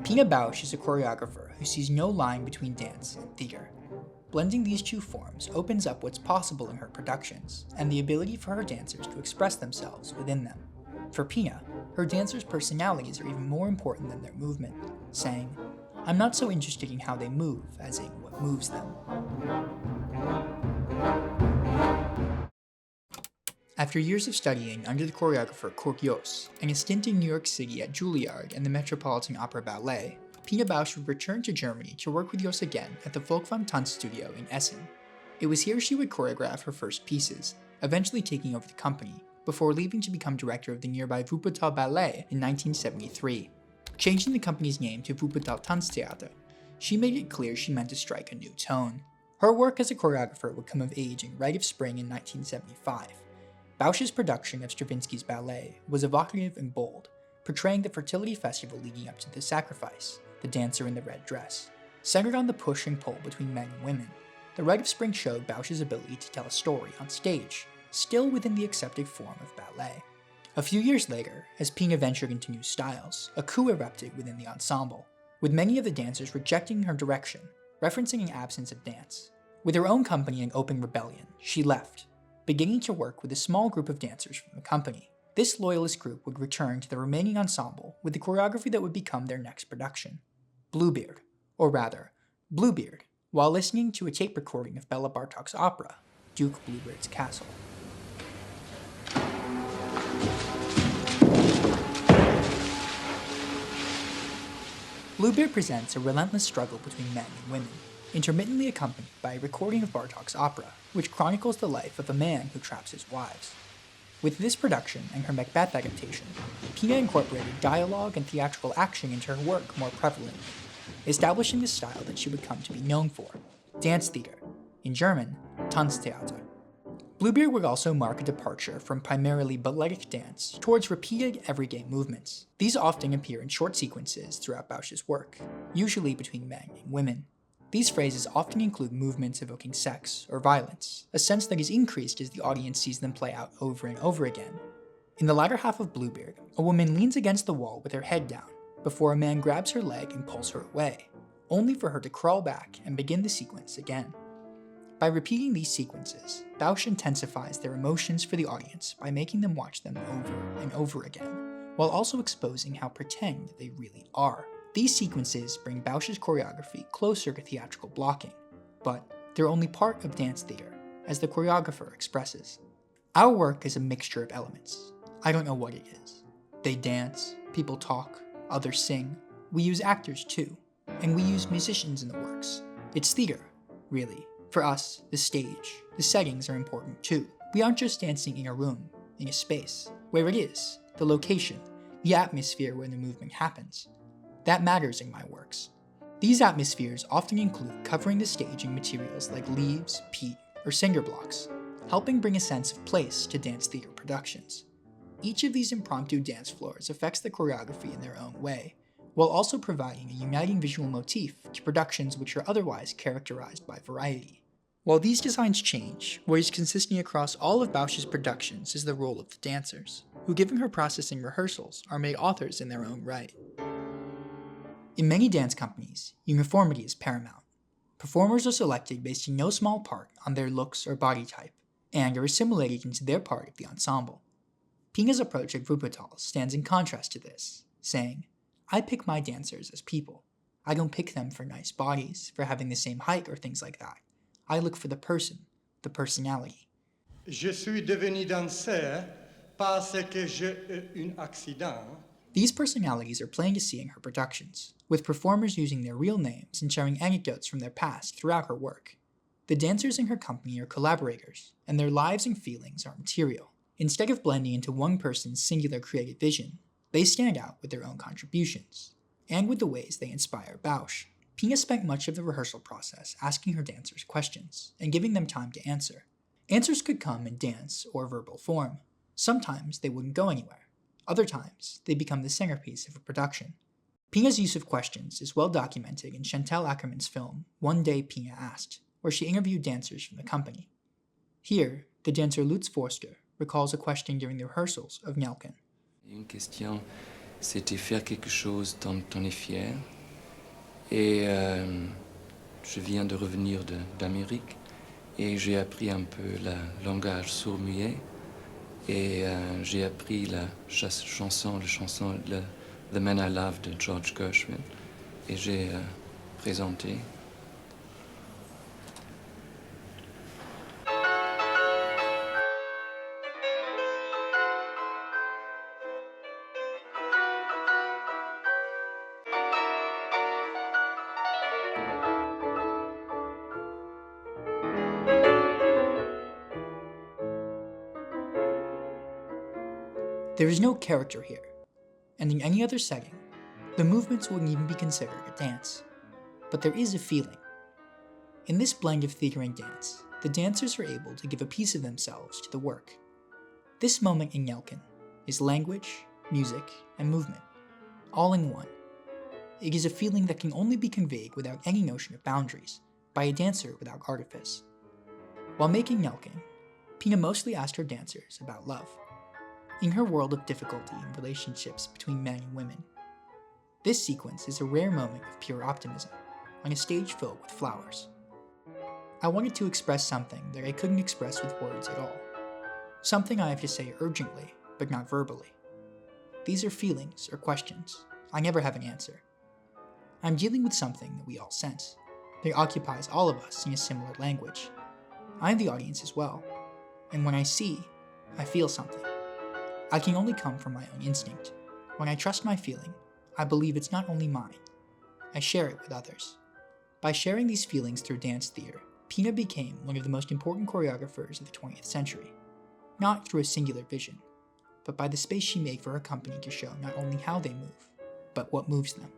Pina Bausch is a choreographer who sees no line between dance and theater. Blending these two forms opens up what's possible in her productions, and the ability for her dancers to express themselves within them. For Pina, her dancers' personalities are even more important than their movement, saying, "I'm not so interested in how they move as in what moves them." After years of studying under the choreographer Kurgios and a stint in New York City at Juilliard and the Metropolitan Opera Ballet, Pina Bausch would return to Germany to work with Jos again at the Folkwang Tanzstudio in Essen. It was here she would choreograph her first pieces, eventually taking over the company, before leaving to become director of the nearby Wuppertal Ballet in 1973. Changing the company's name to Wuppertal Tanztheater, she made it clear she meant to strike a new tone. Her work as a choreographer would come of age in Rite of Spring in 1975. Bausch's production of Stravinsky's ballet was evocative and bold, portraying the fertility festival leading up to the sacrifice, the dancer in the red dress. Centered on the push and pull between men and women, the Rite of Spring showed Bausch's ability to tell a story on stage, still within the accepted form of ballet. A few years later, as Pina ventured into new styles, a coup erupted within the ensemble, with many of the dancers rejecting her direction, referencing an absence of dance. With her own company in open rebellion, she left, beginning to work with a small group of dancers from the company. This loyalist group would return to the remaining ensemble with the choreography that would become their next production, Bluebeard, or rather, Bluebeard, while listening to a tape recording of Bela Bartok's opera, Duke Bluebeard's Castle. Bluebeard presents a relentless struggle between men and women, intermittently accompanied by a recording of Bartok's opera, which chronicles the life of a man who traps his wives. With this production and her Macbeth adaptation, Pina incorporated dialogue and theatrical action into her work more prevalently, establishing the style that she would come to be known for, dance theater, in German, Tanztheater. Bluebeard would also mark a departure from primarily balletic dance towards repeated everyday movements. These often appear in short sequences throughout Bausch's work, usually between men and women. These phrases often include movements evoking sex or violence, a sense that is increased as the audience sees them play out over and over again. In the latter half of Bluebeard, a woman leans against the wall with her head down, before a man grabs her leg and pulls her away, only for her to crawl back and begin the sequence again. By repeating these sequences, Bausch intensifies their emotions for the audience by making them watch them over and over again, while also exposing how pretend they really are. These sequences bring Bausch's choreography closer to theatrical blocking, but they're only part of dance theater, as the choreographer expresses. Our work is a mixture of elements. I don't know what it is. They dance, people talk, others sing. We use actors too, and we use musicians in the works. It's theater, really. For us, the stage, the settings are important too. We aren't just dancing in a room, in a space, where it is, the location, the atmosphere where the movement happens. That matters in my works. These atmospheres often include covering the stage in materials like leaves, peat, or cinder blocks, helping bring a sense of place to dance theater productions. Each of these impromptu dance floors affects the choreography in their own way, while also providing a uniting visual motif to productions which are otherwise characterized by variety. While these designs change, what is consistent across all of Bausch's productions is the role of the dancers, who, given her processing rehearsals, are made authors in their own right. In many dance companies, uniformity is paramount. Performers are selected based in no small part on their looks or body type, and are assimilated into their part of the ensemble. Pina's approach at Wuppertal stands in contrast to this, saying, "I pick my dancers as people. I don't pick them for nice bodies, for having the same height or things like that. I look for the person, the personality." Je suis devenu danseur parce que j'ai eu un accident. These personalities are plain to see in her productions, with performers using their real names and sharing anecdotes from their past throughout her work. The dancers in her company are collaborators, and their lives and feelings are material. Instead of blending into one person's singular creative vision, they stand out with their own contributions, and with the ways they inspire Bausch. Pina spent much of the rehearsal process asking her dancers questions, and giving them time to answer. Answers could come in dance or verbal form. Sometimes they wouldn't go anywhere. Other times, they become the centerpiece of a production. Pina's use of questions is well documented in Chantal Akerman's film, One Day Pina Asked, where she interviewed dancers from the company. Here, the dancer Lutz Forster recalls a question during the rehearsals of Nelken. Une question c'était faire quelque chose dont on est fier. Et je viens de revenir d'Amérique et j'ai appris un peu le langage sourd-muet et j'ai appris la chanson, The Man I Love de George Gershwin et j'ai présenté. There is no character here, and in any other setting, the movements wouldn't even be considered a dance. But there is a feeling. In this blend of theater and dance, the dancers are able to give a piece of themselves to the work. This moment in Nelken is language, music, and movement, all in one. It is a feeling that can only be conveyed without any notion of boundaries, by a dancer without artifice. While making Nelken, Pina mostly asked her dancers about love. In her world of difficulty in relationships between men and women, this sequence is a rare moment of pure optimism, on a stage filled with flowers. I wanted to express something that I couldn't express with words at all. Something I have to say urgently, but not verbally. These are feelings or questions. I never have an answer. I'm dealing with something that we all sense. That occupies all of us in a similar language. I'm the audience as well. And when I see, I feel something. I can only come from my own instinct. When I trust my feeling, I believe it's not only mine. I share it with others. By sharing these feelings through dance theater, Pina became one of the most important choreographers of the 20th century. Not through a singular vision, but by the space she made for her company to show not only how they move, but what moves them.